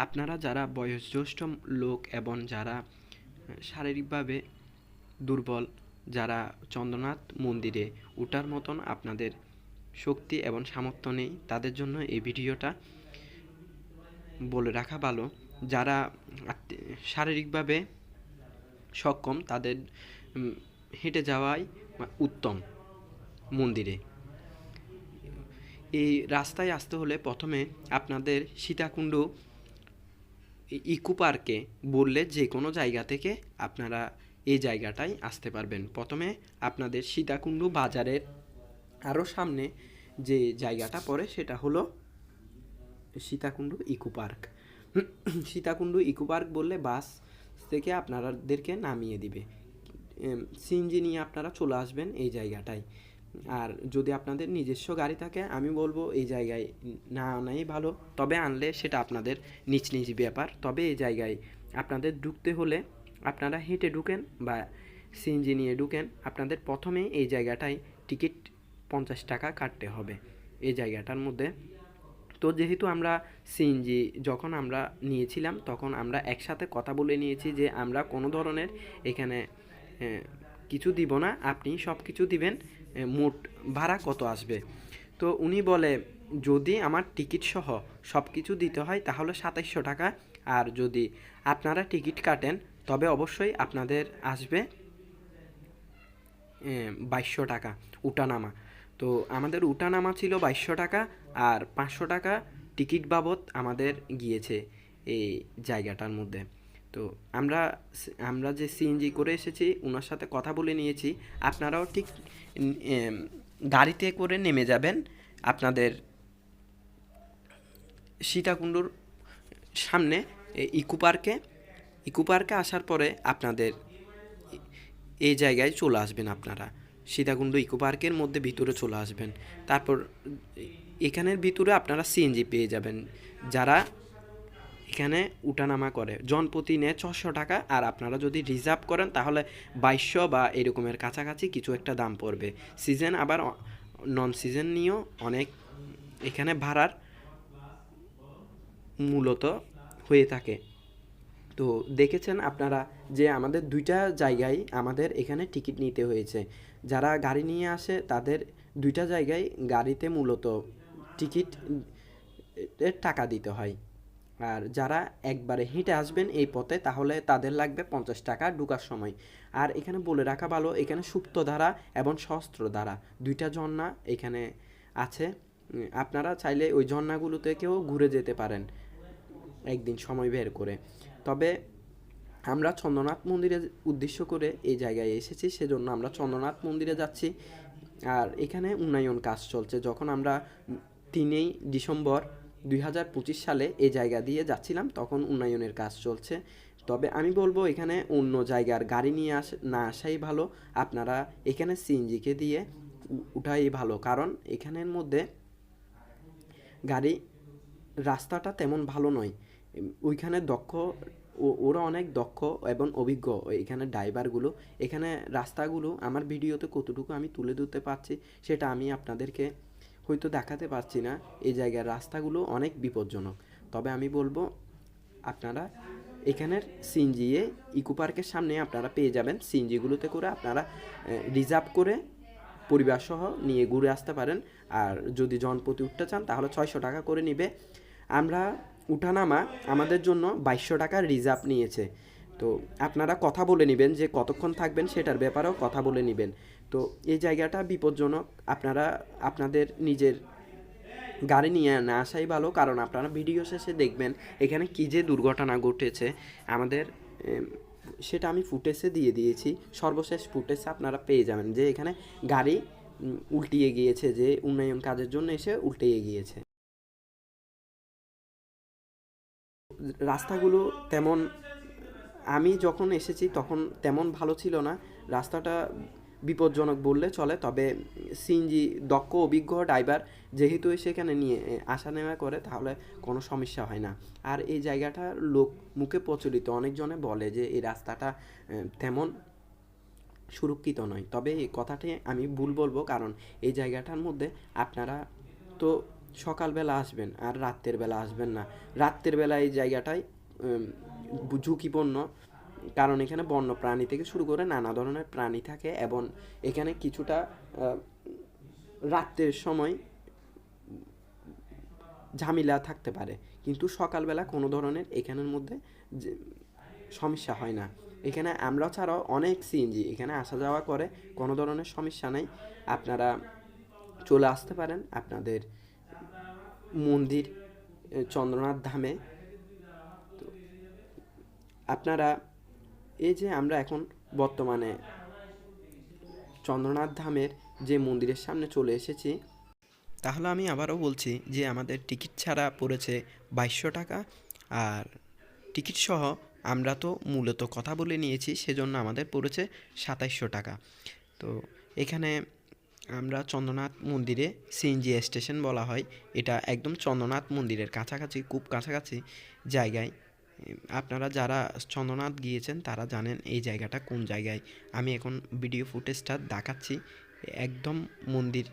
আপনারা যারা বয়োজ্যেষ্ঠ লোক এবং যারা শারীরিকভাবে দুর্বল, যারা চন্দ্রনাথ মন্দিরে ওঠার মতন আপনাদের শক্তি এবং সামর্থ্য নেই, তাদের জন্য এই ভিডিওটা বলে রাখা ভালো। যারা শারীরিকভাবে সক্ষম তাদের হেঁটে যাওয়াই উত্তম মন্দিরে। এই রাস্তায় আসতে হলে প্রথমে আপনাদের সীতাকুণ্ড ইকো পার্কে বললে যে কোনো জায়গা থেকে আপনারা এই জায়গাটায় আসতে পারবেন। প্রথমে আপনাদের সীতাকুণ্ড বাজারের আরও সামনে যে জায়গাটা পড়ে সেটা হলো Sitakunda eco park. Sitakunda eco park বললে বাস থেকে আপনাদেরকে নামিয়ে দিবে, সিএনজি নিয়ে আপনারা চলে আসবেন এই জায়গাটায়। আর যদি আপনাদের নিজস্ব গাড়ি থাকে আমি বলবো এই জায়গায় না আনাই ভালো, তবে আনলে সেটা আপনাদের নিজ নিজ ব্যাপার। তবে এই জায়গায় আপনাদের ঢুকতে হলে আপনারা হেঁটে ঢুকেন বা সিএনজি নিয়ে ঢুকেন, আপনাদের প্রথমে এই জায়গাটায় টিকিট 50 টাকা কাটতে হবে এই জায়গাটার মধ্যে। তো যেহেতু আমরা সিএনজি যখন আমরা নিয়েছিলাম তখন আমরা একসাথে কথা বলে নিয়েছি যে আমরা কোনো ধরনের এখানে কিছু দিব না, আপনি সব কিছু দিবেন, মোট ভাড়া কত আসবে। তো উনি বলে যদি আমার টিকিট সহ সব কিছু দিতে হয় তাহলে 2700 টাকা, আর যদি আপনারা টিকিট কাটেন তবে অবশ্যই আপনাদের আসবে 2200 টাকা উঠানামা। তো আমাদের উঠানামা ছিল 2200 টাকা, আর 500 টাকা টিকিট বাবদ আমাদের গিয়েছে এই জায়গাটার মধ্যে। তো আমরা আমরা যে সিএনজি করে এসেছি ওনার সাথে কথা বলে নিয়েছি, আপনারাও ঠিক গাড়িতে করে নেমে যাবেন আপনাদের সীতাকুণ্ডুর সামনে ইকো পার্কে। ইকো পার্কে আসার পরে আপনাদের এই জায়গায় চলে আসবেন, আপনারা সীতাকুণ্ড ইকো পার্কের মধ্যে ভিতরে চলে আসবেন। তারপর এখানের ভিতরে আপনারা সিএনজি পেয়ে যাবেন। যারা এখানে উঠানামা করে জনপ্রতি নেয় 600 টাকা, আর আপনারা যদি রিজার্ভ করেন তাহলে 2200 বা এরকমের কাছাকাছি কিছু একটা দাম পড়বে। সিজন আবার নন সিজন নিয়েও অনেক এখানে ভাড়ার মূলত হয়ে থাকে। তো দেখেছেন আপনারা যে আমাদের দুইটা জায়গায় আমাদের এখানে টিকিট নিতে হয়েছে। যারা গাড়ি নিয়ে আসে তাদের দুইটা জায়গায় গাড়িতে মূলত টিকিট এর টাকা দিতে হয়, আর যারা একবারে হেঁটে আসবেন এই পথে তাহলে তাদের লাগবে 50 টাকা ঢোকার সময়। আর এখানে বলে রাখা ভালো, এখানে সুপ্তধারা এবং সহস্রধারা দুইটা ঝর্ণা এখানে আছে। আপনারা চাইলে ওই ঝর্ণাগুলো থেকেও ঘুরে যেতে পারেন একদিন সময় বের করে। তবে আমরা চন্দ্রনাথ মন্দিরের উদ্দেশ্য করে এই জায়গায় এসেছি, সেজন্য আমরা চন্দ্রনাথ মন্দিরে যাচ্ছি। আর এখানে উন্নয়ন কাজ চলছে। যখন আমরা 3 ডিসেম্বর 2025 সালে এই জায়গা দিয়ে যাচ্ছিলাম তখন উন্নয়নের কাজ চলছে। তবে আমি বলবো এখানে অন্য জায়গার গাড়ি নিয়ে না আসাই ভালো, আপনারা এখানে সিএনজিকে দিয়ে উঠাই ভালো, কারণ এখানের মধ্যে গাড়ি রাস্তাটা তেমন ভালো নয়। ওইখানে ওরা অনেক দক্ষ এবং অভিজ্ঞ এখানে ড্রাইভারগুলো। এখানে রাস্তাগুলো আমার ভিডিওতে কতটুকু আমি তুলে ধরতে পারছি সেটা আমি আপনাদেরকে হয়তো দেখাতে পারছি না। এই জায়গার রাস্তাগুলো অনেক বিপজ্জনক। তবে আমি বলবো আপনারা এখানের সিএনজিয়ে ইকো পার্কের সামনে আপনারা পেয়ে যাবেন। সিএনজিগুলোতে করে আপনারা রিজার্ভ করে পরিবার সহ নিয়ে ঘুরে আসতে পারেন। আর যদি জনপ্রতি উঠতে চান তাহলে 600 টাকা করে নিবে। আমরা উঠানামা আমাদের জন্য 2200 টাকা রিজার্ভ নিয়েছে। তো আপনারা কথা বলে নেবেন যে কতক্ষণ থাকবেন, সেটার ব্যাপারেও কথা বলে নেবেন। তো এই জায়গাটা বিপজ্জনক, আপনারা আপনাদের নিজের গাড়ি নিয়ে না আসাই ভালো, কারণ আপনারা ভিডিও শেষে দেখবেন এখানে কী যে দুর্ঘটনা ঘটেছে আমাদের, সেটা আমি ফুটেজে দিয়ে দিয়েছি। সর্বশেষ ফুটেজ আপনারা পেয়ে যাবেন যে এখানে গাড়ি উল্টিয়ে গিয়েছে, যে উন্নয়ন কাজের জন্য এসে উল্টিয়ে গিয়েছে। রাস্তাগুলো তেমন, আমি যখন এসেছি তখন তেমন ভালো ছিল না, রাস্তাটা বিপজ্জনক বললে চলে। তবে সিএনজি দক্ষ অভিজ্ঞ ড্রাইভার যেহেতু সেখানে নিয়ে আসা নেওয়া করে তাহলে কোনো সমস্যা হয় না। আর এই জায়গাটা লোক মুখে প্রচলিত, অনেকজনে বলে যে এই রাস্তাটা তেমন সুরক্ষিত নয়। তবে এই কথাটি আমি ভুল বলবো, কারণ এই জায়গাটার মধ্যে আপনারা তো সকালবেলা আসবেন আর রাত্রের বেলা আসবেন না। রাত্রের বেলা এই জায়গাটায় ঝুঁকিপূর্ণ, কারণ এখানে বন্য প্রাণী থেকে শুরু করে নানা ধরনের প্রাণী থাকে এবং এখানে কিছুটা রাত্রের সময় ঝামেলা থাকতে পারে, কিন্তু সকালবেলা কোনো ধরনের এখানের মধ্যে সমস্যা হয় না। এখানে আমরা ছাড়াও অনেক সিএনজি এখানে আসা যাওয়া করে, কোনো ধরনের সমস্যা নেই। আপনারা চলে আসতে পারেন আপনাদের মন্দির চন্দ্রনাথ ধামে। তো আপনারা এই যে আমরা এখন বর্তমানে চন্দ্রনাথ ধামের যে মন্দিরের সামনে চলে এসেছি, তাহলে আমি আবারও বলছি যে আমাদের টিকিট ছাড়া পড়েছে 2200 টাকা, আর টিকিট সহ আমরা তো মূলত কথা বলে নিয়েছি, সেজন্য আমাদের পড়েছে 2700 টাকা। তো এখানে আমরা চন্দ্রনাথ মন্দিরে সিএনজি স্টেশন বলা হয়, এটা একদম চন্দ্রনাথ মন্দিরের কাছাকাছি, খুব কাছাকাছি জায়গায়। আপনারা যারা চন্দ্রনাথ গিয়েছেন তারা জানেন এই জায়গাটা কোন জায়গায়। আমি এখন ভিডিও ফুটেজটা দেখাচ্ছি, একদম মন্দির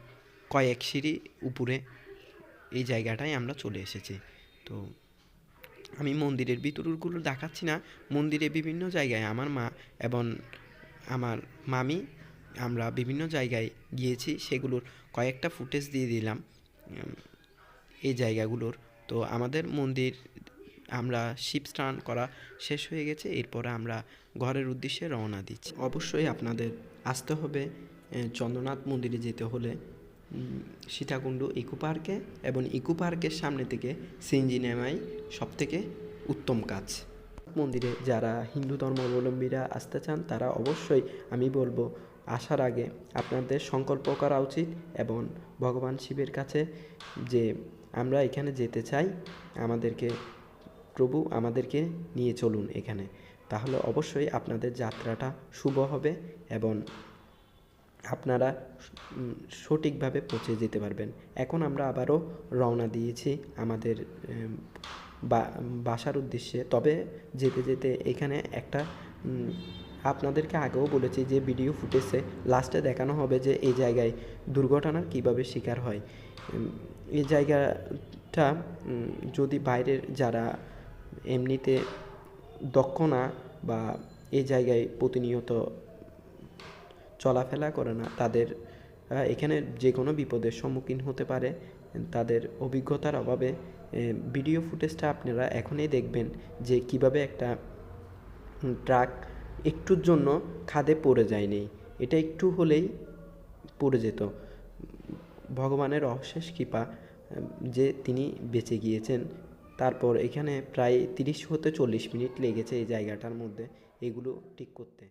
কয়েক সিঁড়ি উপরে এই জায়গাটায় আমরা চলে এসেছি। তো আমি মন্দিরের ভিতরগুলো দেখাচ্ছি না, মন্দিরে বিভিন্ন জায়গায় আমার মা এবং আমার মামি আমরা বিভিন্ন জায়গায় গিয়েছি, সেগুলোর কয়েকটা ফুটেজ দিয়ে দিলাম এই জায়গাগুলোর। তো আমাদের মন্দির আমরা শিব স্নান করা শেষ হয়ে গেছে, এরপরে আমরা ঘরের উদ্দেশ্যে রওনা দিচ্ছি। অবশ্যই আপনাদের আসতে হবে চন্দ্রনাথ মন্দিরে যেতে হলে সীতাকুণ্ড ইকো পার্কে, এবং ইকো পার্কের সামনে থেকে সিএনজি নেওয়াই সবথেকে উত্তম কাজ। মন্দিরে যারা হিন্দু ধর্মাবলম্বীরা আসতে চান তারা অবশ্যই, আমি বলবো, আসার আগে আপনাদের সংকল্প করা উচিত এবং ভগবান শিবের কাছে যে আমরা এখানে যেতে চাই, আমাদেরকে প্রভু আমাদেরকে নিয়ে চলুন এখানে, তাহলে অবশ্যই আপনাদের যাত্রাটা শুভ হবে এবং আপনারা সঠিকভাবে পৌঁছে যেতে পারবেন। এখন আমরা আবারও রওনা দিয়েছি আমাদের বাসার উদ্দেশ্যে। তবে যেতে যেতে এখানে একটা আপনাদেরকে আগেও বলেছি যে ভিডিও ফুটেজে লাস্টে দেখানো হবে যে এই জায়গায় দুর্ঘটনার কীভাবে শিকার হয়। এই জায়গাটা যদি বাইরের যারা এমনিতে দক্ষ না বা এই জায়গায় প্রতিনিয়ত চলাফেরা করে না, তাদের এখানে যে কোনো বিপদের সম্মুখীন হতে পারে। তাদের অভিজ্ঞতার অভাবে ভিডিও ফুটেজটা আপনারা এখনই দেখবেন যে কিভাবে একটা ট্রাক একটুর জন্য খাদে পড়ে যায়নি, এটা একটু হলেই পড়ে যেত। ভগবানের অশেষ কৃপা যে তিনি বেঁচে গিয়েছেন। তারপর এখানে প্রায় 30 হতে 40 মিনিট লেগেছে এই জায়গাটার মধ্যে এগুলো ঠিক করতে।